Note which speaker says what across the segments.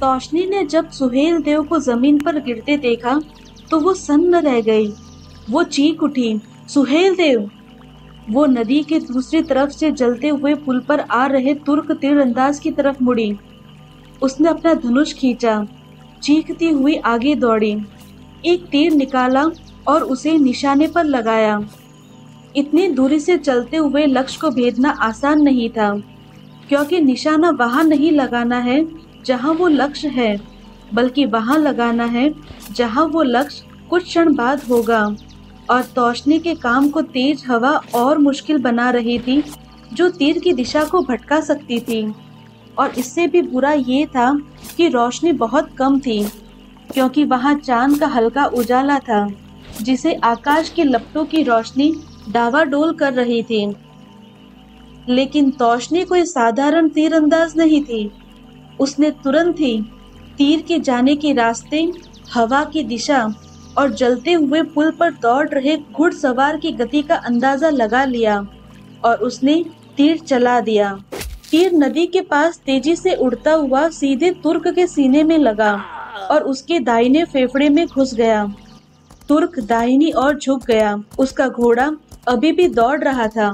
Speaker 1: तौशनी ने जब सुहेल देव को जमीन पर गिरते देखा तो वो सन्न रह गई। वो चीख उठी, सुहेल देव! वो नदी के दूसरी तरफ से जलते हुए पुल पर आ रहे तुर्क तीरंदाज की तरफ मुड़ी। उसने अपना धनुष खींचा, चीखती हुई आगे दौड़ी, एक तीर निकाला और उसे निशाने पर लगाया। इतनी दूरी से चलते हुए लक्ष्य को भेदना आसान नहीं था, क्योंकि निशाना वहां नहीं लगाना है जहां वो लक्ष्य है, बल्कि वहां लगाना है जहां वो लक्ष्य कुछ क्षण बाद होगा। और तौशनी के काम को तेज हवा और मुश्किल बना रही थी, जो तीर की दिशा को भटका सकती थी। और इससे भी बुरा ये था कि रोशनी बहुत कम थी, क्योंकि वहां चांद का हल्का उजाला था, जिसे आकाश की लपटों की रोशनी डावाडोल कर रही थी। लेकिन तौशनी कोई साधारण तीरंदाज नहीं थी। उसने तुरंत ही तीर के जाने के रास्ते, हवा की दिशा और जलते हुए पुल पर दौड़ रहे घुड़सवार की गति का अंदाजा लगा लिया और उसने तीर चला दिया। तीर नदी के पास तेजी से उड़ता हुआ सीधे तुर्क के सीने में लगा और उसके दाहिने फेफड़े में घुस गया। तुर्क दाहिनी ओर झुक गया। उसका घोड़ा अभी भी दौड़ रहा था।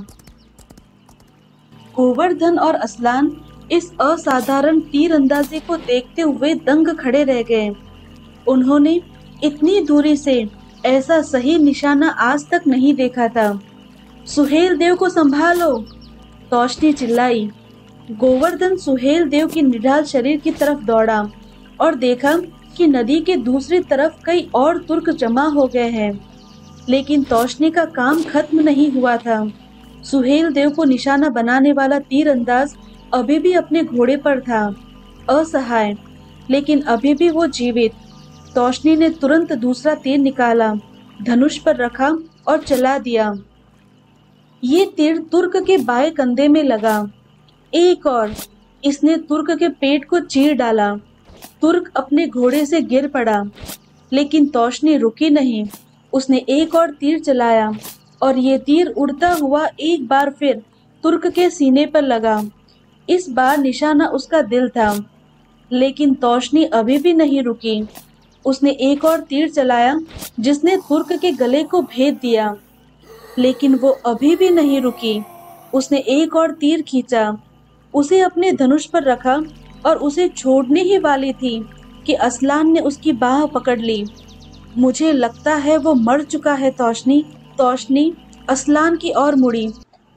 Speaker 1: गोवर्धन और असलान इस असाधारण तीरंदाजी को देखते हुए दंग खड़े रह गए। उन्होंने इतनी दूरी से ऐसा सही निशाना आज तक नहीं देखा था। सुहेल देव को संभालो! तौशनी चिल्लाई। गोवर्धन सुहेल देव के निढाल शरीर की तरफ दौड़ा और देखा कि नदी के दूसरी तरफ कई और तुर्क जमा हो गए हैं। लेकिन तौशनी का काम खत्म नहीं हुआ था। सुहेल देव को निशाना बनाने वाला तीरंदाज अभी भी अपने घोड़े पर था, असहाय, लेकिन अभी भी वो जीवित। तौशनी ने तुरंत दूसरा तीर निकाला, धनुष पर रखा और चला दिया। ये तीर तुर्क के बाएं कंधे में लगा। एक और, इसने तुर्क के पेट को चीर डाला। तुर्क अपने घोड़े से गिर पड़ा, लेकिन तौशनी रुकी नहीं। उसने एक और तीर चलाया और ये तीर उड़ता हुआ एक बार फिर तुर्क के सीने पर लगा। इस बार निशाना उसका दिल था, लेकिन तौशनी अभी भी नहीं रुकी। उसने एक और तीर चलाया जिसने तुर्क के गले को भेद दिया, लेकिन वो अभी भी नहीं रुकी। उसने एक और तीर खींचा, उसे अपने धनुष पर रखा और उसे छोड़ने ही वाली थी कि असलान ने उसकी बाह पकड़ ली। मुझे लगता है वो मर चुका है तौशनी। तौशनी असलान की ओर मुड़ी।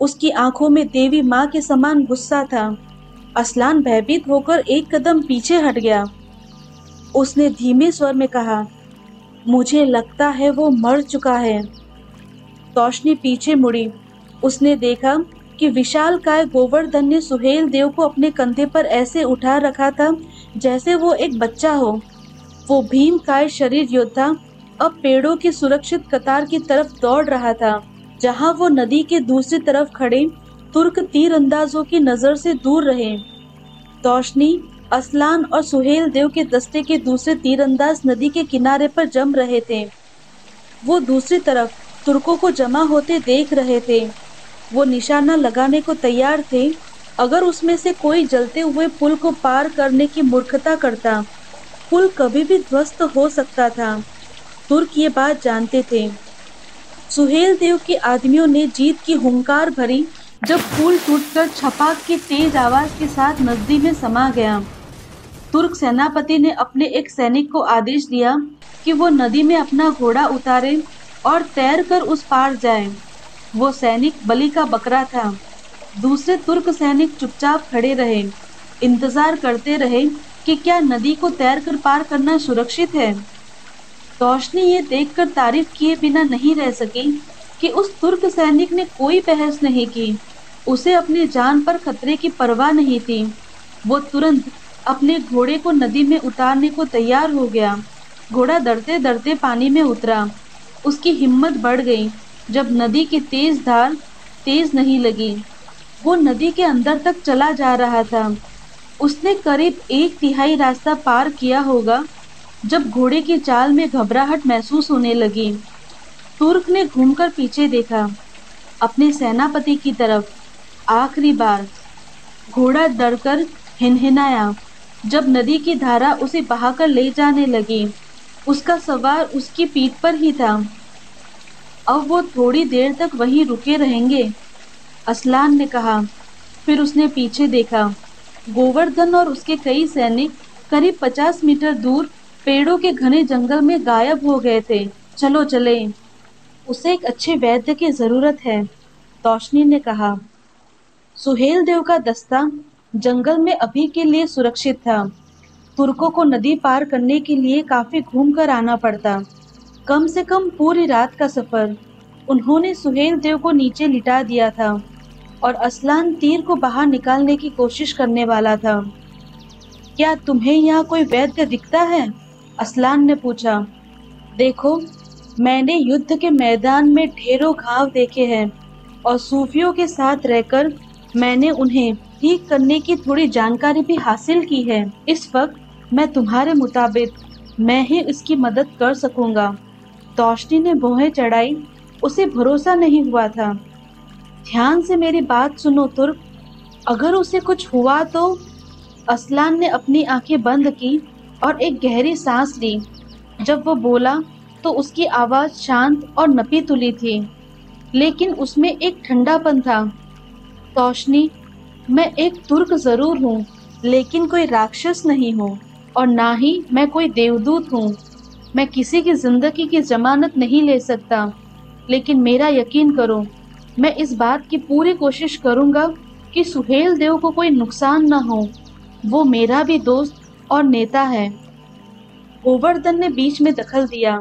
Speaker 1: उसकी आंखों में देवी माँ के समान गुस्सा था। असलान भयभीत होकर एक कदम पीछे हट गया। उसने धीमे स्वर में कहा, मुझे लगता है वो मर चुका है। तौशनी पीछे मुड़ी। उसने देखा कि विशालकाय गोवर्धन ने सुहेल देव को अपने कंधे पर ऐसे उठा रखा था जैसे वो एक बच्चा हो। वो भीमकाय शरीर योद्धा अब पेड़ों की सुरक्षित कतार की तरफ दौड़ रहा था, जहां वो नदी के दूसरी तरफ खड़े तुर्क तीरंदाजों की नजर से दूर रहे। तौशनी, असलान और सुहेल देव के दस्ते के दूसरे तीरंदाज नदी के किनारे पर जम रहे थे। वो दूसरी तरफ तुर्कों को जमा होते देख रहे थे। वो निशाना लगाने को तैयार थे। अगर उसमें से कोई जलते हुए पुल को पार करने की मूर्खता करता, पुल कभी भी ध्वस्त हो सकता था। तुर्क ये बात जानते थे। सुहेल देव के आदमियों ने जीत की हुंकार भरी जब पुल टूटकर छपाक की तेज आवाज के साथ नदी में समा गया। तुर्क सेनापति ने अपने एक सैनिक को आदेश दिया कि वो नदी में अपना घोड़ा उतारे और तैरकर उस पार जाए। वो सैनिक बलि का बकरा था। दूसरे तुर्क सैनिक चुपचाप खड़े रहे, इंतजार करते रहे कि क्या नदी को तैरकर पार करना सुरक्षित है। तौशनी ये देखकर तारीफ किए बिना नहीं रह सकी कि उस तुर्क सैनिक ने कोई बहस नहीं की। उसे अपनी जान पर खतरे की परवाह नहीं थी। वो तुरंत अपने घोड़े को नदी में उतारने को तैयार हो गया। घोड़ा डरते डरते पानी में उतरा। उसकी हिम्मत बढ़ गई जब नदी की तेज धार तेज नहीं लगी। वो नदी के अंदर तक चला जा रहा था। उसने करीब 1/3 रास्ता पार किया होगा जब घोड़े की चाल में घबराहट महसूस होने लगी। तुर्क ने घूमकर पीछे देखा, अपने सेनापति की तरफ। आखिरी बार घोड़ा डरकर हिनहिनाया जब नदी की धारा उसे बहाकर ले जाने लगी, उसका सवार उसकी पीठ पर ही था। अब वो थोड़ी देर तक वहीं रुके रहेंगे, असलान ने कहा। फिर उसने पीछे देखा। गोवर्धन और उसके कई सैनिक करीब 50 मीटर दूर पेड़ों के घने जंगल में गायब हो गए थे। चलो चले, उसे एक अच्छे वैद्य की जरूरत है, तौशनी ने कहा। सुहेल देव का दस्ता जंगल में अभी के लिए सुरक्षित था। तुर्कों को नदी पार करने के लिए काफी घूमकर आना पड़ता, कम से कम पूरी रात का सफर। उन्होंने सुहेल देव को नीचे लिटा दिया था और असलान तीर को बाहर निकालने की कोशिश करने वाला था। क्या तुम्हें यहाँ कोई वैद्य दिखता है? असलान ने पूछा। देखो, मैंने युद्ध के मैदान में ढेरों घाव देखे हैं और सूफियों के साथ रहकर मैंने उन्हें ठीक करने की थोड़ी जानकारी भी हासिल की है। इस वक्त मैं तुम्हारे मुताबिक मैं ही इसकी मदद कर सकूंगा। तौशनी ने भौहें चढ़ाई, उसे भरोसा नहीं हुआ था। ध्यान से मेरी बात सुनो तुर्क, अगर उसे कुछ हुआ तो। असलान ने अपनी आंखें बंद की और एक गहरी सांस ली। जब वो बोला तो उसकी आवाज शांत और नपी तुली थी, लेकिन उसमें एक ठंडापन था। तौशनी, मैं एक तुर्क जरूर हूँ, लेकिन कोई राक्षस नहीं हूँ और ना ही मैं कोई देवदूत हूँ। मैं किसी की जिंदगी की जमानत नहीं ले सकता, लेकिन मेरा यकीन करो, मैं इस बात की पूरी कोशिश करूँगा कि सुहेल देव को कोई नुकसान न हो। वो मेरा भी दोस्त और नेता है। गोवर्धन ने बीच में दखल दिया।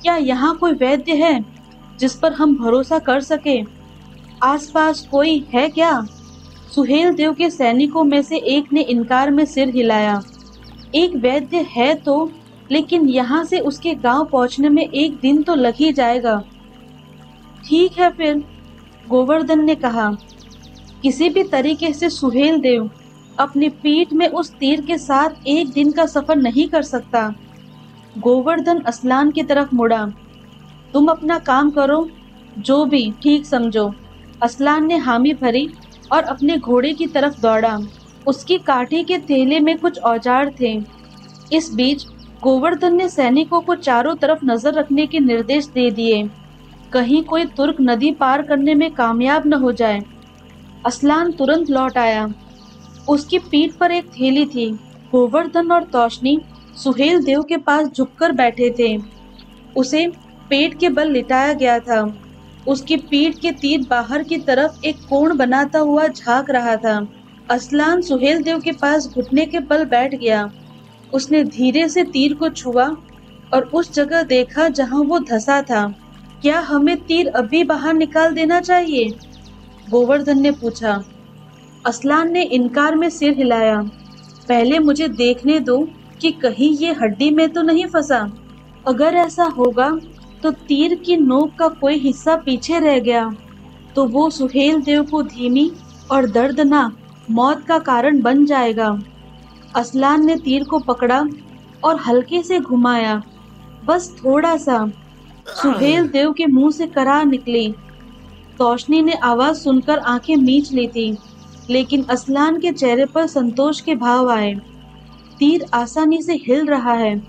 Speaker 1: क्या यहाँ कोई वैद्य है जिस पर हम भरोसा कर सके? आसपास कोई है क्या? सुहेल देव के सैनिकों में से एक ने इनकार में सिर हिलाया। एक वैद्य है तो, लेकिन यहाँ से उसके गांव पहुँचने में एक दिन तो लग ही जाएगा। ठीक है फिर, गोवर्धन ने कहा। किसी भी तरीके से सुहेल देव अपनी पीठ में उस तीर के साथ एक दिन का सफर नहीं कर सकता। गोवर्धन असलान की तरफ मुड़ा। तुम अपना काम करो, जो भी ठीक समझो। असलान ने हामी भरी और अपने घोड़े की तरफ दौड़ा। उसकी काठी के थैले में कुछ औजार थे। इस बीच गोवर्धन ने सैनिकों को चारों तरफ नजर रखने के निर्देश दे दिए, कहीं कोई तुर्क नदी पार करने में कामयाब न हो जाए। असलान तुरंत लौट आया। उसकी पीठ पर एक थैली थी। गोवर्धन और तौशनी सुहेल देव के पास झुककर बैठे थे। उसे पेट के बल लिटाया गया था। उसकी पीठ के तीर बाहर की तरफ एक कोण बनाता हुआ झांक रहा था। असलान सुहेल देव के पास घुटने के बल बैठ गया। उसने धीरे से तीर को छुआ और उस जगह देखा जहां वो धंसा था। क्या हमें तीर अभी बाहर निकाल देना चाहिए? गोवर्धन ने पूछा। असलान ने इनकार में सिर हिलाया। पहले मुझे देखने दो कि कहीं ये हड्डी में तो नहीं फंसा। अगर ऐसा होगा तो तीर की नोक का कोई हिस्सा पीछे रह गया तो वो सुहेल देव को धीमी और दर्दनाक मौत का कारण बन जाएगा। असलान ने तीर को पकड़ा और हल्के से घुमाया, बस थोड़ा सा। सुहेल देव के मुंह से कराह निकली। तौशनी ने आवाज सुनकर आंखें मीच ली थी, लेकिन असलान के चेहरे पर संतोष के भाव आए। तीर आसानी से हिल रहा है,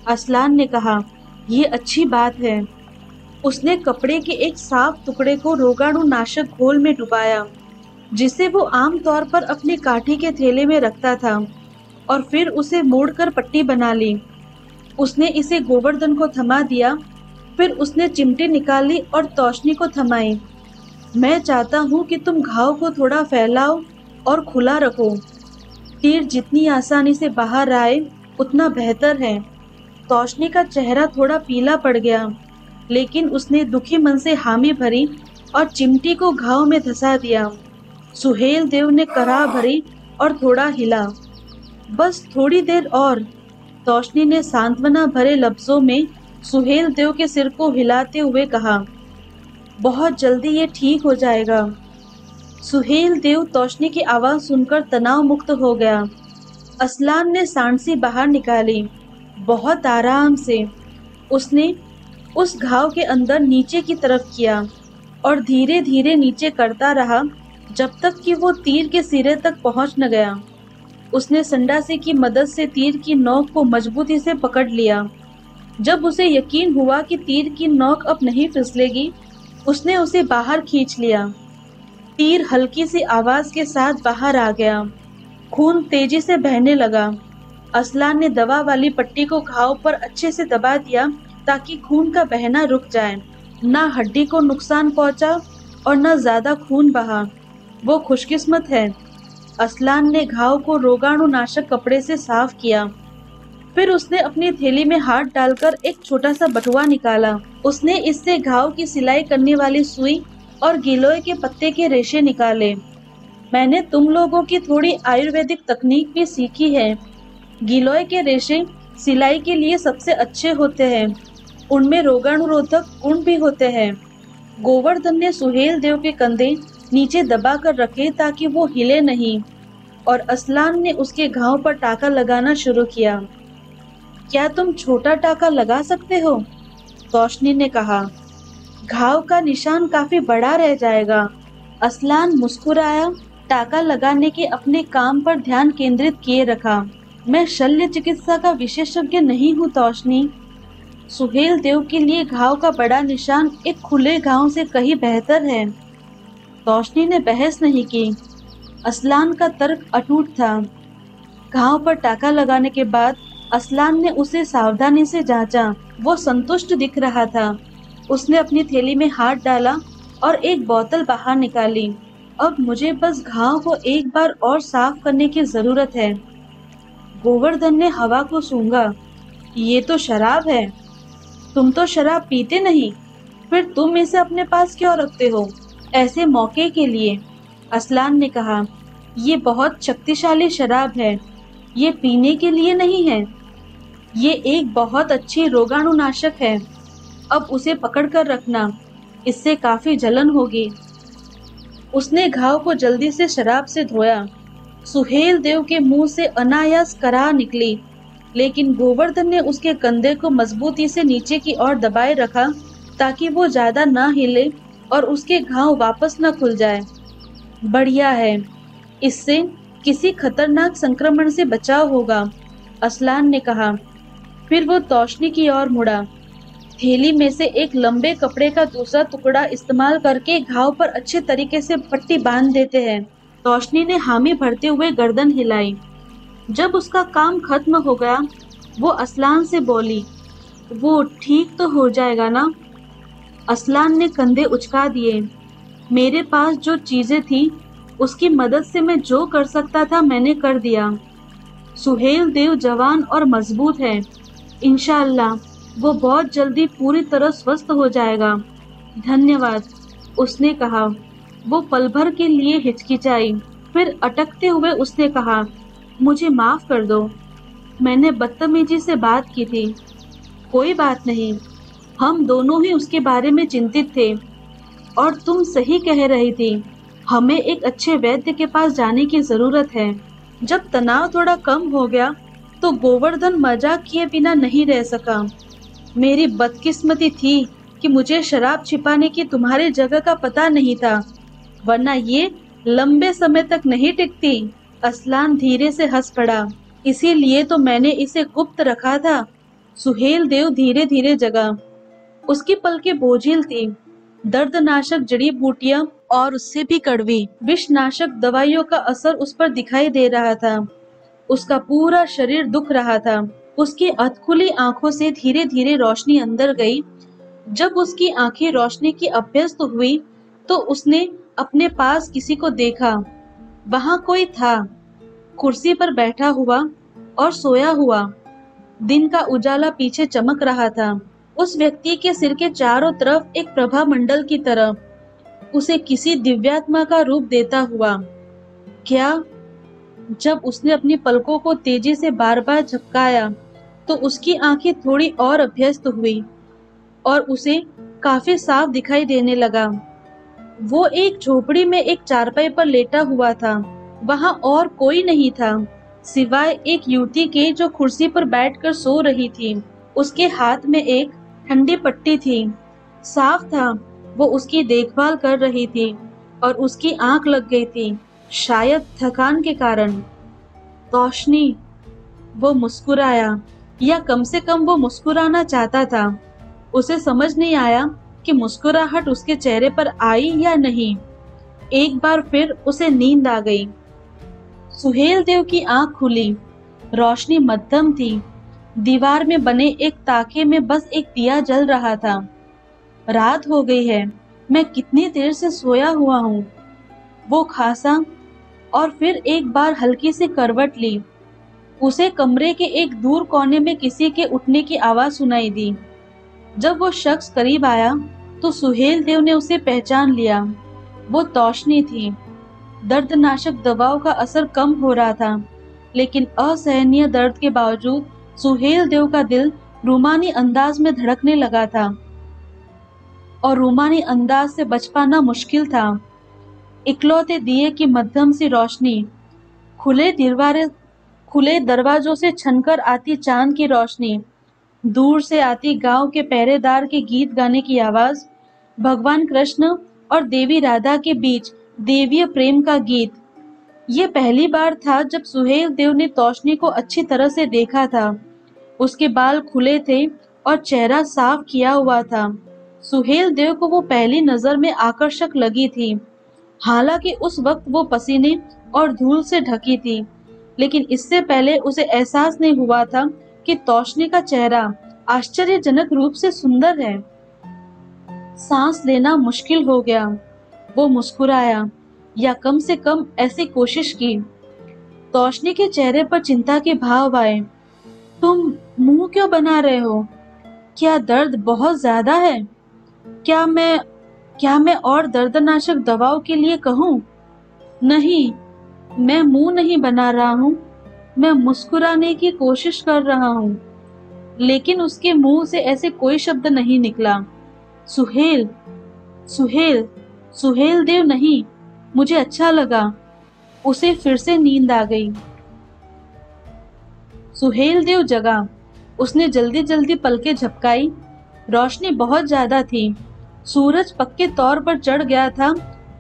Speaker 1: असलान ने कहा। ये अच्छी बात है। उसने कपड़े के एक साफ टुकड़े को रोगाणु नाशक घोल में डुबाया, जिसे वो आमतौर पर अपनी काठी के थैले में रखता था, और फिर उसे मोड़कर पट्टी बना ली। उसने इसे गोवर्धन को थमा दिया। फिर उसने चिमटी निकाली और तौशनी को थमाई। मैं चाहता हूँ कि तुम घाव को थोड़ा फैलाओ और खुला रखो। तीर जितनी आसानी से बाहर आए उतना बेहतर है। तौशनी का चेहरा थोड़ा पीला पड़ गया, लेकिन उसने दुखी मन से हामी भरी और चिमटी को घाव में धंसा दिया। सुहेल देव ने कराह भरी और थोड़ा हिला। बस थोड़ी देर और, तौशनी ने सांत्वना भरे लफ्जों में सुहेल देव के सिर को हिलाते हुए कहा। बहुत जल्दी ये ठीक हो जाएगा। सुहेल देव तौशनी की आवाज सुनकर तनाव मुक्त हो गया। असलान ने सांडसी बाहर निकाली, बहुत आराम से। उसने उस घाव के अंदर नीचे की तरफ किया और धीरे धीरे नीचे करता रहा जब तक कि वो तीर के सिरे तक पहुंच न गया। उसने संडासे की मदद से तीर की नोक को मजबूती से पकड़ लिया। जब उसे यकीन हुआ कि तीर की नोक अब नहीं फिसलेगी, उसने उसे बाहर खींच लिया। तीर हल्की सी आवाज के साथ बाहर आ गया। खून तेजी से बहने लगा। असलान ने दवा वाली पट्टी को घाव पर अच्छे से दबा दिया ताकि खून का बहना रुक जाए। ना हड्डी को नुकसान पहुंचा और न ज्यादा खून बहा। वो खुशकिस्मत है। असलान ने घाव को रोगाणुनाशक कपड़े से साफ किया। फिर उसने अपनी थैली में हाथ डालकर एक छोटा सा बटुआ निकाला। उसने इससे घाव की सिलाई करने वाली सुई और गिलोय के पत्ते के रेशे निकाले। मैंने तुम लोगों की थोड़ी आयुर्वेदिक तकनीक भी सीखी है। गिलोय के रेशे सिलाई के लिए सबसे अच्छे होते हैं। उनमें रोगाणुरोधक गुण भी होते हैं। गोवर्धन ने सुहेल देव के कंधे नीचे दबा कर रखे ताकि वो हिले नहीं, और असलान ने उसके घाव पर टाका लगाना शुरू किया। क्या तुम छोटा टाका लगा सकते हो? तौशनी ने कहा। घाव का निशान काफी बड़ा रह जाएगा। असलान मुस्कुराया। टाका लगाने के अपने काम पर ध्यान केंद्रित किए रखा। मैं शल्य चिकित्सा का विशेषज्ञ नहीं हूँ तौशनी। सुहेल देव के लिए घाव का बड़ा निशान एक खुले घाव से कहीं बेहतर है। तौशनी ने बहस नहीं की। असलान का तर्क अटूट था। घाव पर टाका लगाने के बाद असलान ने उसे सावधानी से जांचा। वो संतुष्ट दिख रहा था। उसने अपनी थैली में हाथ डाला और एक बोतल बाहर निकाली। अब मुझे बस घाव को एक बार और साफ करने की जरूरत है। गोवर्धन ने हवा को सूंघा। ये तो शराब है। तुम तो शराब पीते नहीं, फिर तुम इसे अपने पास क्यों रखते हो? ऐसे मौके के लिए, असलान ने कहा। ये बहुत शक्तिशाली शराब है। ये पीने के लिए नहीं है। ये एक बहुत अच्छी रोगाणुनाशक है। अब उसे पकड़ कर रखना, इससे काफी जलन होगी। उसने घाव को जल्दी से शराब से धोया। सुहेल देव के मुंह से अनायास कराह निकली, लेकिन गोवर्धन ने उसके कंधे को मजबूती से नीचे की ओर दबाए रखा ताकि वो ज्यादा ना हिले और उसके घाव वापस न खुल जाए। बढ़िया है, इससे किसी खतरनाक संक्रमण से बचाव होगा, असलान ने कहा। फिर वो तौशनी की ओर मुड़ा। थैली में से एक लंबे कपड़े का दूसरा टुकड़ा इस्तेमाल करके घाव पर अच्छे तरीके से पट्टी बांध देते हैं। तौशनी ने हामी भरते हुए गर्दन हिलाई। जब उसका काम खत्म हो गया, वो असलान से बोली, वो ठीक तो हो जाएगा ना? असलान ने कंधे उचका दिए। मेरे पास जो चीजें थी उसकी मदद से मैं जो कर सकता था मैंने कर दिया। सुहेल देव जवान और मजबूत है। इंशाअल्लाह वो बहुत जल्दी पूरी तरह स्वस्थ हो जाएगा। धन्यवाद, उसने कहा। वो पल भर के लिए हिचकिचाई, फिर अटकते हुए उसने कहा, मुझे माफ कर दो, मैंने बदतमीजी से बात की थी। कोई बात नहीं, हम दोनों ही उसके बारे में चिंतित थे और तुम सही कह रही थी। हमें एक अच्छे वैद्य के पास जाने की जरूरत है। जब तनाव थोड़ा कम हो गया तो गोवर्धन मजाक किए बिना नहीं रह सका। मेरी बदकिस्मती थी कि मुझे शराब छिपाने की तुम्हारी जगह का पता नहीं था, वरना ये लंबे समय तक नहीं टिकती। असलान धीरे से हंस पड़ा। इसीलिए तो मैंने इसे गुप्त रखा था। सुहेल देव धीरे धीरे जगा। उसकी पलकें बोझिल थी। दर्दनाशक जड़ी बूटियां और उससे भी कड़वी विषनाशक दवाइयों का असर उस पर दिखाई दे रहा था। उसका पूरा शरीर दुख रहा था। उसकी अधखुली आंखों से धीरे धीरे रोशनी अंदर गई। जब उसकी आंखें रोशनी की अभ्यस्त हुई तो उसने अपने पास किसी को देखा। वहां कोई था, कुर्सी पर बैठा हुआ और सोया हुआ। दिन का उजाला पीछे चमक रहा था। उस व्यक्ति के सिर के चारों तरफ एक प्रभा मंडल की तरह, उसे किसी दिव्यात्मा का रूप देता हुआ। क्या? जब उसने अपनी पलकों को तेजी से बार बार झपकाया तो उसकी आंखें थोड़ी और अभ्यस्त हुई और उसे काफी साफ दिखाई देने लगा। वो एक झोपड़ी में एक चारपाई पर लेटा हुआ था। वहां और कोई नहीं था सिवाय एक युवती के जो कुर्सी पर बैठकर सो रही थी। उसके हाथ में एक ठंडी पट्टी थी। साफ था वो उसकी देखभाल कर रही थी और उसकी आंख लग गई थी, शायद थकान के कारण। तौशनी, वो मुस्कुराया, या कम से कम वो मुस्कुराना चाहता था। उसे समझ नहीं आया कि मुस्कुराहट उसके चेहरे पर आई या नहीं। एक बार फिर उसे नींद आ गई। सुहेल देव की आंख खुली। रोशनी मध्यम थी। दीवार में बने एक ताके में बस एक दिया जल रहा था। रात हो गई है, मैं कितनी देर से सोया हुआ हूँ। वो खांसा और फिर एक बार हल्की सी करवट ली। उसे कमरे के एक दूर कोने में किसी के उठने की आवाज सुनाई दी। जब वो शख्स करीब आया तो सुहेल देव ने उसे पहचान लिया। वो तौशनी थी। दर्दनाशक दवाओं का असर कम हो रहा था, लेकिन असहनीय दर्द के बावजूद सुहेल देव का दिल रूमानी अंदाज में धड़कने लगा था, और रूमानी अंदाज से बच पाना मुश्किल था। इकलौते दिए की मध्यम सी रोशनी, खुले दरवाजों से छनकर आती चांद की रोशनी, दूर से आती गांव के पहरेदार के गीत गाने की आवाज, भगवान कृष्ण और देवी राधा के बीच देवीय प्रेम का गीत। ये पहली बार था जब सुहेल देव ने तौशनी को अच्छी तरह से देखा था। उसके बाल खुले थे और चेहरा साफ किया हुआ था। सुहेल देव को वो पहली नजर में आकर्षक लगी थी। हालांकि उस वक्त वो पसीने और धूल से ढकी थी, लेकिन इससे पहले उसे एहसास नहीं हुआ था कि तौशनी का चेहरा आश्चर्यजनक रूप से सुंदर है। सांस लेना मुश्किल हो गया। वो मुस्कुराया, या कम से कम ऐसी कोशिश की। तौशनी के चेहरे पर चिंता के भाव आए। तुम मुंह क्यों बना रहे हो? क्या दर्द बहुत ज्यादा है? क्या मैं और दर्दनाशक दवाओं के लिए कहूँ? नहीं, मैं मुंह नहीं बना रहा हूँ। मैं मुस्कुराने की कोशिश कर रहा हूँ, लेकिन उसके मुंह से ऐसे कोई शब्द नहीं निकला। सुहेल, सुहेल, सुहेल देव नहीं। मुझे अच्छा लगा। उसे फिर से नींद आ गई। सुहेल देव जगा। उसने जल्दी जल्दी पलकें झपकाई। रोशनी बहुत ज्यादा थी। सूरज पक्के तौर पर चढ़ गया था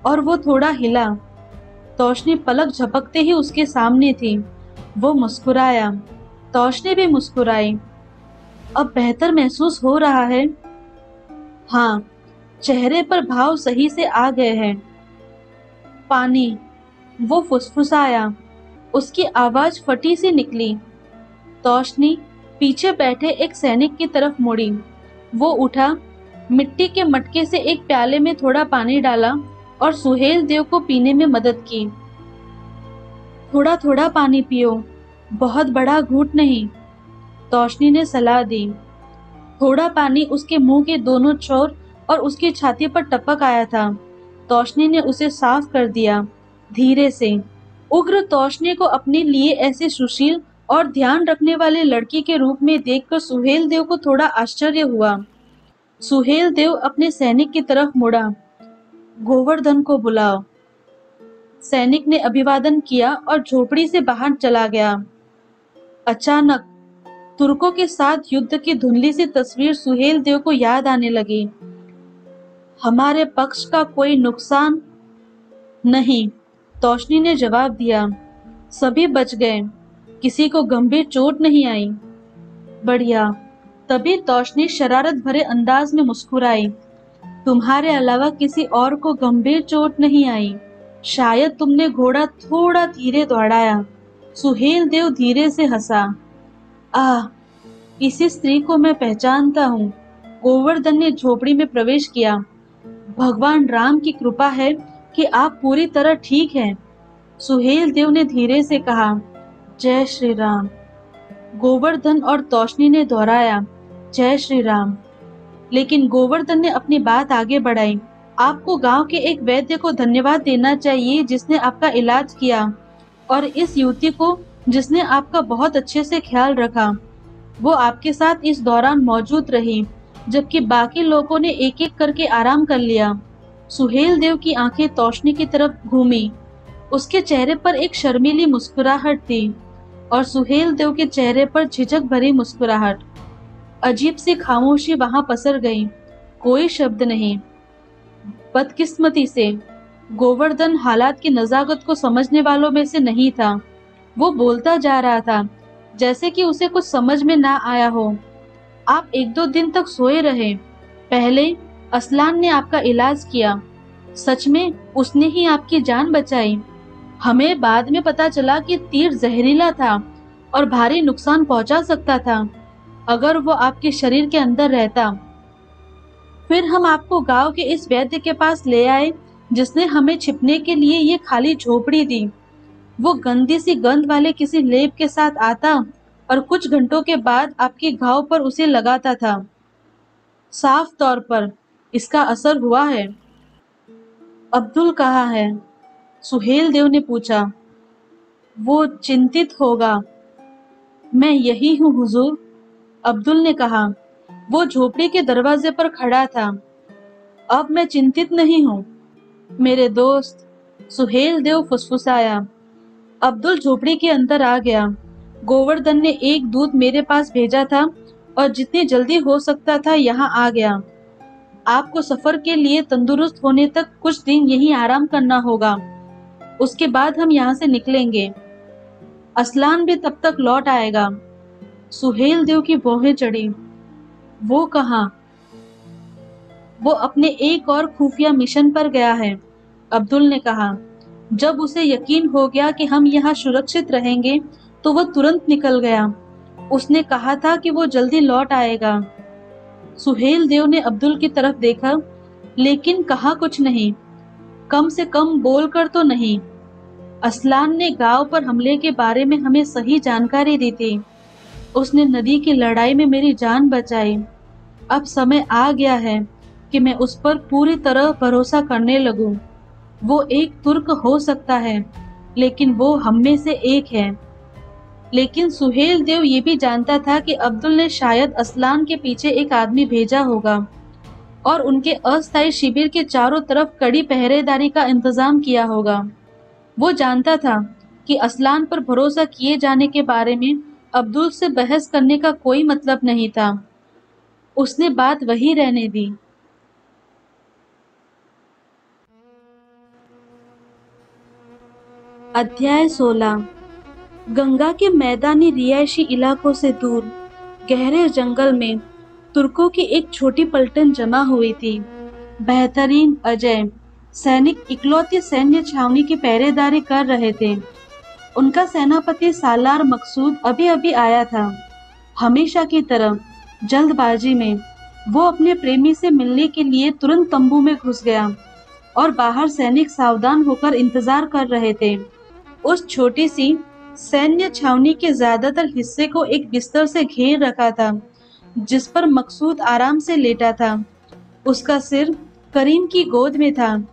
Speaker 1: और वो थोड़ा हिला। तौशनी पलक झपकते ही उसके सामने थी। वो मुस्कुराया। तौशनी भी मुस्कुराई। अब बेहतर महसूस हो रहा है? हाँ, चेहरे पर भाव सही से आ गए हैं। पानी, वो फुसफुसाया। उसकी आवाज फटी सी निकली। तौशनी पीछे बैठे एक सैनिक की तरफ मुड़ी। वो उठा, मिट्टी के मटके से एक प्याले में थोड़ा पानी डाला और सुहेल देव को पीने में मदद की। थोड़ा थोड़ा पानी पियो, बहुत बड़ा घूंट नहीं, तौशनी ने सलाह दी। थोड़ा पानी उसके मुंह के दोनों छोर और उसकी छाती पर टपक आया था। तौशनी ने उसे साफ कर दिया, धीरे से। उग्र तौशनी को अपने लिए ऐसे सुशील और ध्यान रखने वाले लड़की के रूप में देखकर सुहेल देव को थोड़ा आश्चर्य हुआ। सुहेल देव अपने सैनिक की तरफ मुड़ा। गोवर्धन को बुलाओ। सैनिक ने अभिवादन किया और झोपड़ी से बाहर चला गया। अचानक तुर्कों के साथ युद्ध की धुंधली सी तस्वीर सुहेल देव को याद आने लगी। हमारे पक्ष का कोई नुकसान नहीं, तौशनी ने जवाब दिया। सभी बच गए, किसी को गंभीर चोट नहीं आई। बढ़िया। तभी तौशनी शरारत भरे अंदाज में मुस्कुराई। तुम्हारे अलावा किसी और को गंभीर चोट नहीं आई। शायद तुमने घोड़ा थोड़ा धीरे दौड़ाया। सुहेल देव धीरे से हंसा। आह, इसी स्त्री को मैं पहचानता हूँ। गोवर्धन ने झोपड़ी में प्रवेश किया। भगवान राम की कृपा है कि आप पूरी तरह ठीक हैं, सुहेल देव ने धीरे से कहा। जय श्री राम। गोवर्धन और तौशनी ने दोहराया, जय श्री राम। लेकिन गोवर्धन ने अपनी बात आगे बढ़ाई। आपको गांव के एक वैद्य को धन्यवाद देना चाहिए जिसने आपका इलाज किया, और इस युवती को जिसने आपका बहुत अच्छे से ख्याल रखा। वो आपके साथ इस दौरान मौजूद रही, जबकि बाकी लोगों ने एक एक करके आराम कर लिया। सुहेल देव की आंखें तौशनी की तरफ घूमी। उसके चेहरे पर एक शर्मीली मुस्कुराहट थी, और सुहेल देव के चेहरे पर झिझक भरी मुस्कुराहट। अजीब सी खामोशी वहां पसर गई। कोई शब्द नहीं। बदकिस्मती से गोवर्धन हालात की नजाकत को समझने वालों में से नहीं था। वो बोलता जा रहा था, जैसे कि उसे कुछ समझ में ना आया हो। आप 1-2 दिन तक सोए रहे। पहले असलान ने आपका इलाज किया। सच में उसने ही आपकी जान बचाई। हमें बाद में पता चला कि तीर जहरीला था और भारी नुकसान पहुंचा सकता था अगर वो आपके शरीर के अंदर रहता। फिर हम आपको गांव के इस वैद्य के पास ले आए, जिसने हमें छिपने के लिए ये खाली झोपड़ी दी। वो गंदी सी गंध वाले किसी लेप के साथ आता और कुछ घंटों के बाद आपके घाव पर उसे लगाता था। साफ तौर पर इसका असर हुआ है। अब्दुल कहाँ है? सुहेल देव ने पूछा। वो चिंतित होगा। मैं यही हूँ हुजूर, अब्दुल ने कहा। वो झोपड़ी के दरवाजे पर खड़ा था। अब मैं चिंतित नहीं हूँ मेरे दोस्त, सुहेल देव फुसफुसाया। अब्दुल झोपड़ी के अंदर आ गया। गोवर्धन ने एक दूत मेरे पास भेजा था और जितनी जल्दी हो सकता था यहाँ आ गया। आपको सफर के लिए तंदुरुस्त होने तक कुछ दिन यहीं आराम करना होगा। उसके बाद हम यहाँ से निकलेंगे। असलान भी तब तक लौट आएगा। सुहेल देव की भौहें चढ़ी। वो कहाँ? वो अपने एक और खुफिया मिशन पर गया है, अब्दुल ने कहा। जब उसे यकीन हो गया कि हम यहाँ सुरक्षित रहेंगे तो वो तुरंत निकल गया। उसने कहा था कि वो जल्दी लौट आएगा। सुहेल देव ने अब्दुल की तरफ देखा, लेकिन कहा कुछ नहीं। कम से कम बोलकर तो नहीं। असलान ने गांव पर हमले के बारे में हमें सही जानकारी दी थी। उसने नदी की लड़ाई में मेरी जान बचाई। अब समय आ गया है कि मैं उस पर पूरी तरह भरोसा करने लगूं। वो एक तुर्क हो सकता है, लेकिन वो हम में से एक है। लेकिन सुहेल देव ये भी जानता था कि अब्दुल ने शायद असलान के पीछे एक आदमी भेजा होगा और उनके अस्थायी शिविर के चारों तरफ कड़ी पहरेदारी का इंतजाम किया होगा। वो जानता था कि असलान पर भरोसा किए जाने के बारे में अब्दुल से बहस करने का कोई मतलब नहीं था। उसने बात वही रहने दी। अध्याय 16। गंगा के मैदानी रिहायशी इलाकों से दूर गहरे जंगल में तुर्कों की एक छोटी पलटन जमा हुई थी। बेहतरीन अजय सैनिक इकलौती सैन्य छावनी की पहरेदारी कर रहे थे। उनका सेनापति सालार मकसूद अभी अभी आया था। हमेशा की तरह जल्दबाजी में वो अपने प्रेमी से मिलने के लिए तुरंत तंबू में घुस गया और बाहर सैनिक सावधान होकर इंतजार कर रहे थे। उस छोटी सी सैन्य छावनी के ज्यादातर हिस्से को एक बिस्तर से घेर रखा था, जिस पर मकसूद आराम से लेटा था। उसका सिर करीम की गोद में था।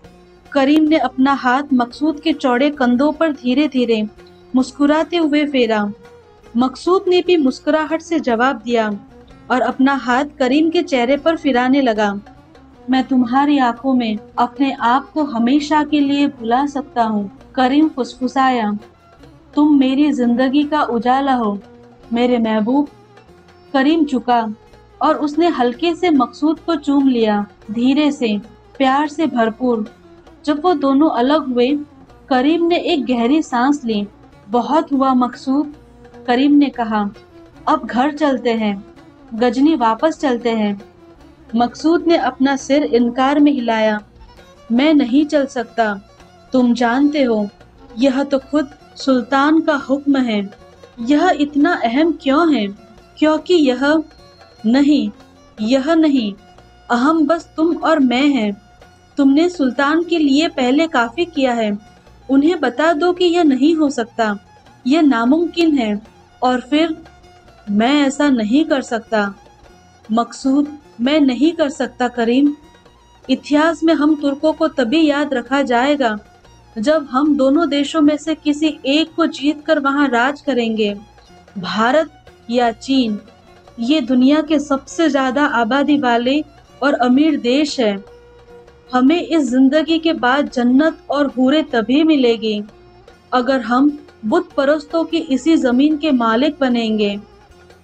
Speaker 1: करीम ने अपना हाथ मकसूद के चौड़े कंधों पर धीरे धीरे मुस्कुराते हुए फेरा। मकसूद ने भी मुस्कुराहट से जवाब दिया और अपना हाथ करीम के चेहरे पर फिराने लगा। मैं तुम्हारी आंखों में अपने आप को हमेशा के लिए भुला सकता हूँ, करीम फुसफुसाया। तुम मेरी जिंदगी का उजाला हो मेरे महबूब। करीम झुका और उसने हल्के से मकसूद को चूम लिया, धीरे से, प्यार से भरपूर। जब वो दोनों अलग हुए, करीम ने एक गहरी सांस ली। बहुत हुआ मकसूद, करीम ने कहा। अब घर चलते हैं, गजनी वापस चलते हैं। मकसूद ने अपना सिर इनकार में हिलाया। मैं नहीं चल सकता, तुम जानते हो, यह तो खुद सुल्तान का हुक्म है। यह इतना अहम क्यों है? क्योंकि यह नहीं, अहम बस तुम और मैं हैं। तुमने सुल्तान के लिए पहले काफी किया है। उन्हें बता दो कि यह नहीं हो सकता, यह नामुमकिन है। और फिर मैं ऐसा नहीं कर सकता मकसूद, मैं नहीं कर सकता करीम। इतिहास में हम तुर्कों को तभी याद रखा जाएगा जब हम दोनों देशों में से किसी एक को जीतकर वहां राज करेंगे। भारत या चीन, ये दुनिया के सबसे ज्यादा आबादी वाले और अमीर देश है। हमें इस जिंदगी के बाद जन्नत और हूरे तभी मिलेगी अगर हम बुत परस्तों की इसी जमीन के मालिक बनेंगे,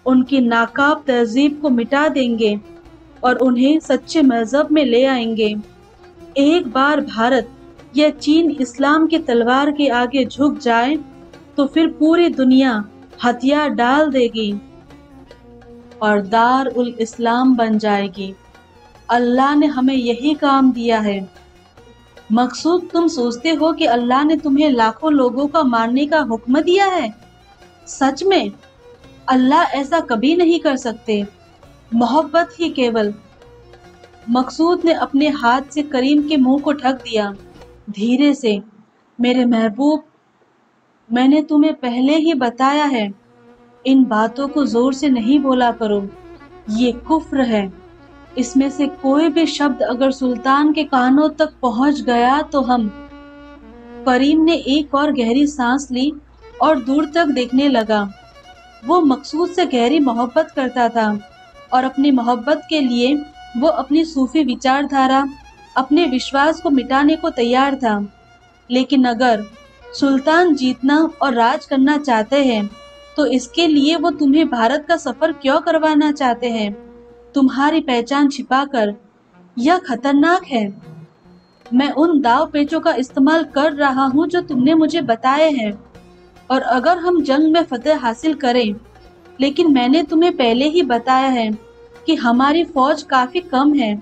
Speaker 1: उनकी नाकाब तहजीब को मिटा देंगे और उन्हें सच्चे मजहब में ले आएंगे। एक बार भारत या चीन इस्लाम की तलवार के आगे झुक जाए तो फिर पूरी दुनिया हथियार डाल देगी और दार उल इस्लाम बन जाएगी। अल्लाह ने हमें यही काम दिया है। मकसूद, तुम सोचते हो कि अल्लाह ने तुम्हें लाखों लोगों का मारने का हुक्म दिया है? सच में अल्लाह ऐसा कभी नहीं कर सकते। मोहब्बत ही केवल। मकसूद ने अपने हाथ से करीम के मुंह को ढक दिया। धीरे से, मेरे महबूब, मैंने तुम्हें पहले ही बताया है, इन बातों को जोर से नहीं बोला करो। ये कुफ्र है। इसमें से कोई भी शब्द अगर सुल्तान के कानों तक पहुंच गया तो हम। करीम ने एक और गहरी सांस ली और दूर तक देखने लगा। वो मकसूद से गहरी मोहब्बत करता था और अपनी मोहब्बत के लिए वो अपनी सूफी विचारधारा, अपने विश्वास को मिटाने को तैयार था। लेकिन अगर सुल्तान जीतना और राज करना चाहते हैं तो इसके लिए वो तुम्हें भारत का सफर क्यों करवाना चाहते हैं? तुम्हारी पहचान छिपाकर। यह खतरनाक है। मैं उन दाव पेचों का इस्तेमाल कर रहा हूँ जो तुमने मुझे बताए हैं, और अगर हम जंग में फतेह हासिल करें, लेकिन मैंने तुम्हें पहले ही बताया है कि हमारी फौज काफी कम है।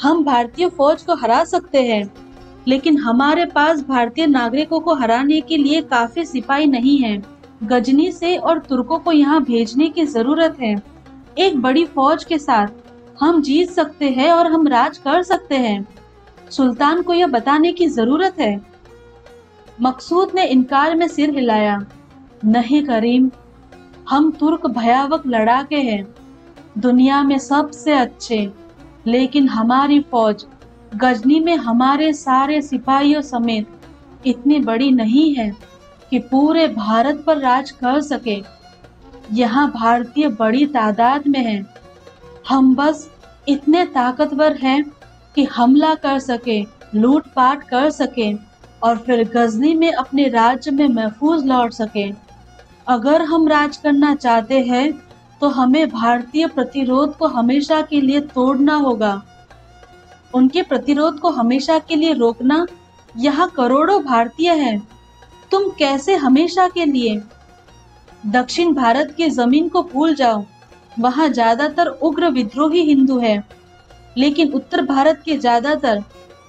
Speaker 1: हम भारतीय फौज को हरा सकते हैं, लेकिन हमारे पास भारतीय नागरिकों को हराने के लिए काफी सिपाही नहीं हैं। गजनी से और तुर्कों को यहाँ भेजने की जरूरत है। एक बड़ी फौज के साथ हम जीत सकते हैं और हम राज कर सकते हैं। सुल्तान को यह बताने की जरूरत है। मकसूद ने इनकार में सिर हिलाया। नहीं करीम, हम तुर्क भयावह लड़ाके हैं, दुनिया में सबसे अच्छे, लेकिन हमारी फौज गजनी में हमारे सारे सिपाहियों समेत इतनी बड़ी नहीं है कि पूरे भारत पर राज कर सके। यहाँ भारतीय बड़ी तादाद में हैं। हम बस इतने ताकतवर हैं कि हमला कर सके, लूटपाट कर सके और फिर गजनी में अपने राज्य में महफूज लौट सके। अगर हम राज करना चाहते हैं तो हमें भारतीय प्रतिरोध को हमेशा के लिए तोड़ना होगा, उनके प्रतिरोध को हमेशा के लिए रोकना। यहाँ करोड़ों भारतीय हैं। तुम कैसे हमेशा के लिए? दक्षिण भारत की जमीन को भूल जाओ, वहाँ ज्यादातर उग्र विद्रोही हिंदू हैं, लेकिन उत्तर भारत के ज्यादातर,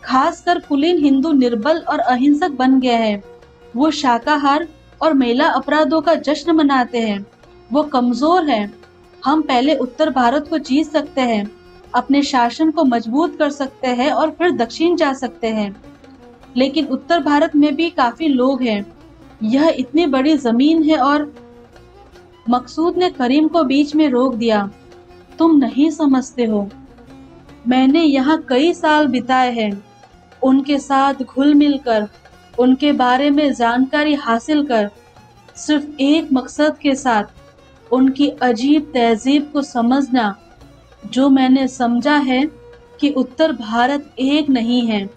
Speaker 1: खासकर कुलीन हिंदू निर्बल और अहिंसक बन गए हैं। वो शाकाहार और महिला अपराधों का जश्न मनाते हैं। वो कमजोर हैं। हम पहले उत्तर भारत को जीत सकते हैं, अपने शासन को मजबूत कर सकते हैं और फिर दक्षिण जा सकते हैं। लेकिन उत्तर भारत में भी काफी लोग हैं। यह इतनी बड़ी जमीन है। और मकसूद ने करीम को बीच में रोक दिया। तुम नहीं समझते हो, मैंने यहाँ कई साल बिताए हैं, उनके साथ घुल मिल कर, उनके बारे में जानकारी हासिल कर, सिर्फ एक मकसद के साथ, उनकी अजीब तहजीब को समझना। जो मैंने समझा है कि उत्तर भारत एक नहीं है,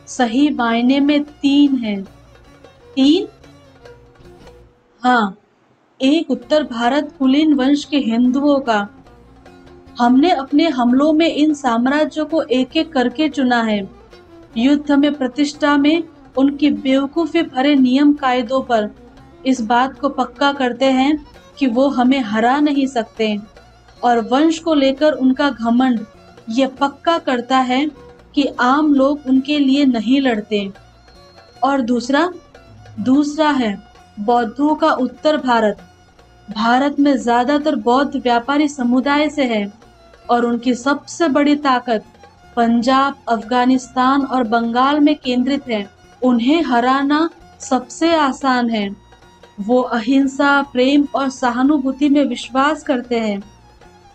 Speaker 1: सही मायने में 3 है। 3? हाँ, एक उत्तर भारत कुलीन वंश के हिंदुओं का। हमने अपने हमलों में इन साम्राज्यों को एक एक करके चुना है। युद्ध में, प्रतिष्ठा में, उनकी बेवकूफी भरे नियम कायदों पर इस बात को पक्का करते हैं कि वो हमें हरा नहीं सकते, और वंश को लेकर उनका घमंड ये पक्का करता है कि आम लोग उनके लिए नहीं लड़ते। और दूसरा है बौद्धों का उत्तर भारत। भारत में ज्यादातर बौद्ध व्यापारी समुदाय से है और उनकी सबसे बड़ी ताकत पंजाब, अफगानिस्तान और बंगाल में केंद्रित है। उन्हें हराना सबसे आसान है। वो अहिंसा, प्रेम और सहानुभूति में विश्वास करते हैं।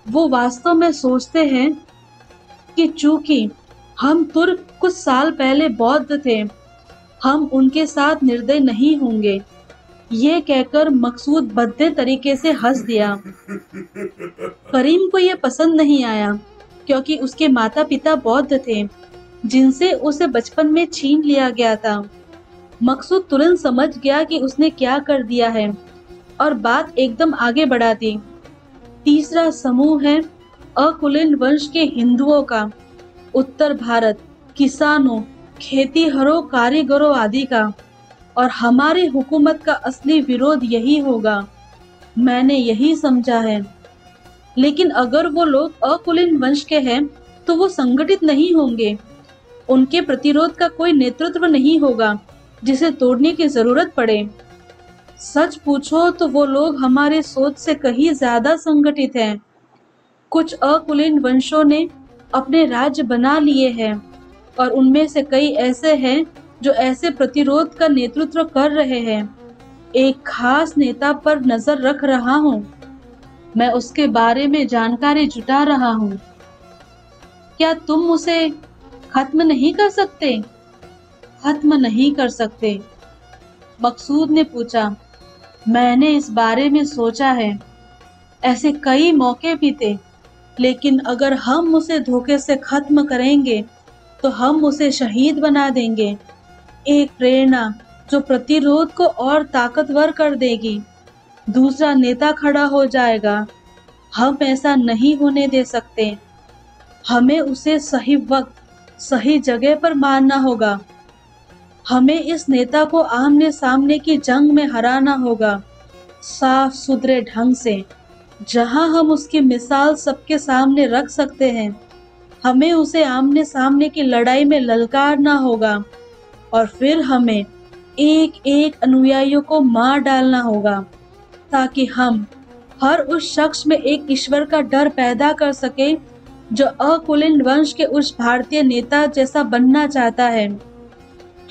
Speaker 1: वो वास्तव में सोचते हैं कि चूंकि हम तुर्क कुछ साल पहले बौद्ध थे, हम उनके साथ निर्दय नहीं होंगे। ये कहकर मकसूद भद्दे तरीके से हंस दिया। करीम को यह पसंद नहीं आया, क्योंकि उसके माता पिता बौद्ध थे, जिनसे उसे बचपन में छीन लिया गया था। मकसूद तुरंत समझ गया कि उसने क्या कर दिया है और बात एकदम आगे बढ़ा दी। तीसरा समूह है अकुलीन वंश के हिंदुओं का, उत्तर भारत, किसानों, खेतीहरों, कारीगरों आदि का। और हमारी हुकूमत का असली विरोध यही होगा। मैंने यही समझा है। लेकिन अगर वो लोग अकुलीन वंश के हैं तो वो संगठित नहीं होंगे। उनके प्रतिरोध का कोई नेतृत्व नहीं होगा जिसे तोड़ने की जरूरत पड़े। सच पूछो तो वो लोग हमारे सोच से कहीं ज्यादा संगठित हैं। कुछ अकुलीन वंशों ने अपने राज्य बना लिए हैं और उनमें से कई ऐसे हैं जो ऐसे प्रतिरोध का नेतृत्व कर रहे हैं। एक खास नेता पर नजर रख रहा हूँ। मैं उसके बारे में जानकारी जुटा रहा हूँ। क्या तुम उसे खत्म नहीं कर सकते? खत्म नहीं कर सकते, मकसूद ने पूछा। मैंने इस बारे में सोचा है। ऐसे कई मौके भी थे, लेकिन अगर हम उसे धोखे से खत्म करेंगे तो हम उसे शहीद बना देंगे। एक प्रेरणा जो प्रतिरोध को और ताकतवर कर देगी। दूसरा नेता खड़ा हो जाएगा। हम ऐसा नहीं होने दे सकते। हमें उसे सही वक्त, सही जगह पर मारना होगा। हमें इस नेता को आमने सामने की जंग में हराना होगा, साफ सुथरे ढंग से, जहां हम उसकी मिसाल सबके सामने रख सकते हैं। हमें उसे आमने सामने की लड़ाई में ललकारना होगा और फिर हमें एक एक अनुयायियों को मार डालना होगा, ताकि हम हर उस शख्स में एक ईश्वर का डर पैदा कर सके जो अकुलीन वंश के उस भारतीय नेता जैसा बनना चाहता है।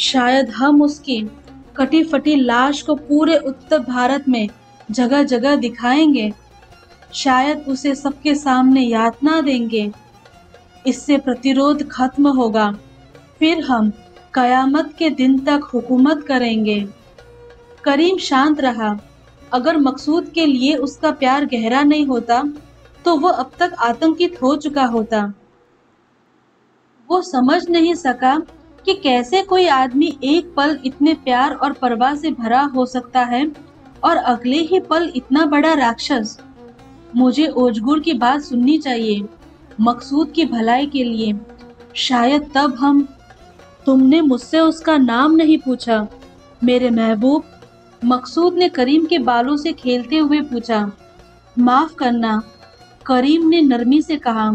Speaker 1: शायद हम उसकी कटी फटी लाश को पूरे उत्तर भारत में जगह जगह दिखाएंगे। शायद उसे सबके सामने यातना देंगे। इससे प्रतिरोध खत्म होगा। फिर हम कयामत के दिन तक हुकूमत करेंगे। करीम शांत रहा। अगर मकसूद के लिए उसका प्यार गहरा नहीं होता तो वो अब तक आतंकित हो चुका होता। वो समझ नहीं सका कि कैसे कोई आदमी एक पल इतने प्यार और परवाह से भरा हो सकता है और अगले ही पल इतना बड़ा राक्षस। मुझे ओजगुर की बात सुननी चाहिए, मकसूद की भलाई के लिए। शायद तब हम। तुमने मुझसे उसका नाम नहीं पूछा मेरे महबूब, मकसूद ने करीम के बालों से खेलते हुए पूछा। माफ करना, करीम ने नरमी से कहा।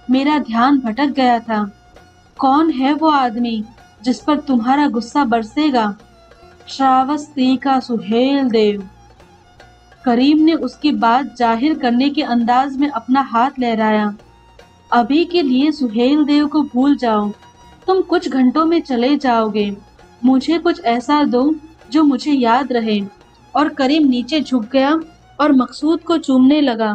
Speaker 1: मेरा ध्यान भटक गया था। कौन है वो आदमी जिस पर तुम्हारा गुस्सा बरसेगा? श्रावस्ती का सुहेल देव। करीम ने उसकी बात जाहिर करने के अंदाज में अपना हाथ लहराया। अभी के लिए सुहेल देव को भूल जाओ। तुम कुछ घंटों में चले जाओगे। मुझे कुछ ऐसा दो जो मुझे याद रहे। और करीम नीचे झुक गया और मकसूद को चूमने लगा।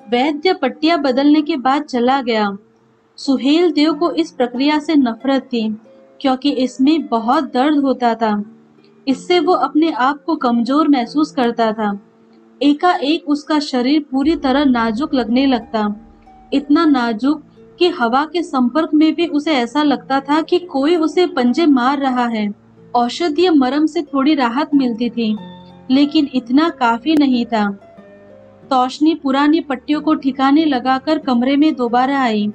Speaker 1: वैद्य पट्टियां बदलने के बाद चला गया। सुहेल देव को इस प्रक्रिया से नफरत थी, क्योंकि इसमें बहुत दर्द होता था। इससे वो अपने आप को कमजोर महसूस करता था। एकाएक उसका शरीर पूरी तरह नाजुक लगने लगता, इतना नाजुक कि हवा के संपर्क में भी उसे ऐसा लगता था कि कोई उसे पंजे मार रहा है। औषधीय मरहम से थोड़ी राहत मिलती थी, लेकिन इतना काफी नहीं था। तौशनी पुरानी पट्टियों को ठिकाने लगाकर कमरे में दोबारा आई।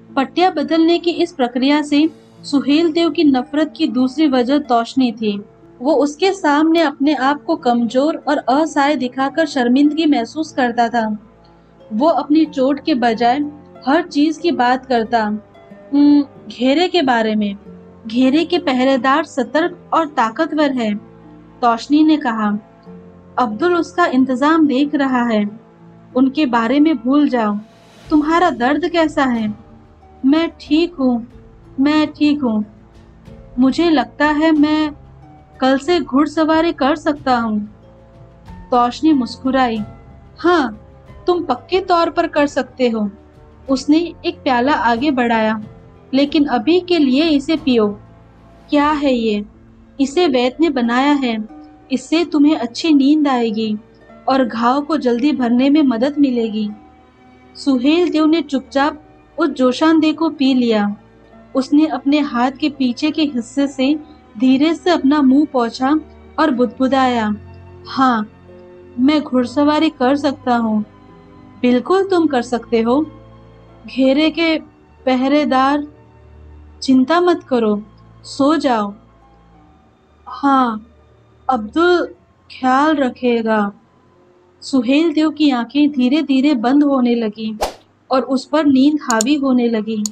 Speaker 1: पट्टियां बदलने की इस प्रक्रिया से सुहेल देव की नफरत की दूसरी वजह तौशनी थी। वो उसके सामने अपने आप को कमजोर और असहाय दिखाकर शर्मिंदगी महसूस करता था। वो अपनी चोट के बजाय हर चीज की बात करता। घेरे के बारे में। घेरे के पहरेदार सतर्क और ताकतवर है, तौशनी ने कहा। अब्दुल उसका इंतजाम देख रहा है। उनके बारे में भूल जाओ। तुम्हारा दर्द कैसा है? मैं ठीक हूँ। मुझे लगता है मैं कल से घुड़सवारी कर सकता हूँ। तौशनी मुस्कुराई। हाँ, तुम पक्के तौर पर कर सकते हो। उसने एक प्याला आगे बढ़ाया। लेकिन अभी के लिए इसे पियो। क्या है ये? इसे वैद्य ने बनाया है। इससे तुम्हें अच्छी नींद आएगी और घाव को जल्दी भरने में मदद मिलेगी। सुहेल देव ने चुपचाप उस जोशानदे को पी लिया। उसने अपने हाथ के पीछे के हिस्से से धीरे से अपना मुंह पोंछा और बुदबुदाया। हाँ, मैं घुड़सवारी कर सकता हूँ। बिल्कुल तुम कर सकते हो। घेरे के पहरेदार चिंता मत करो, सो जाओ। हाँ, अब्दुल ख्याल रखेगा। सुहेल देव की आंखें धीरे धीरे बंद होने लगी और उस पर नींद हावी होने लगी।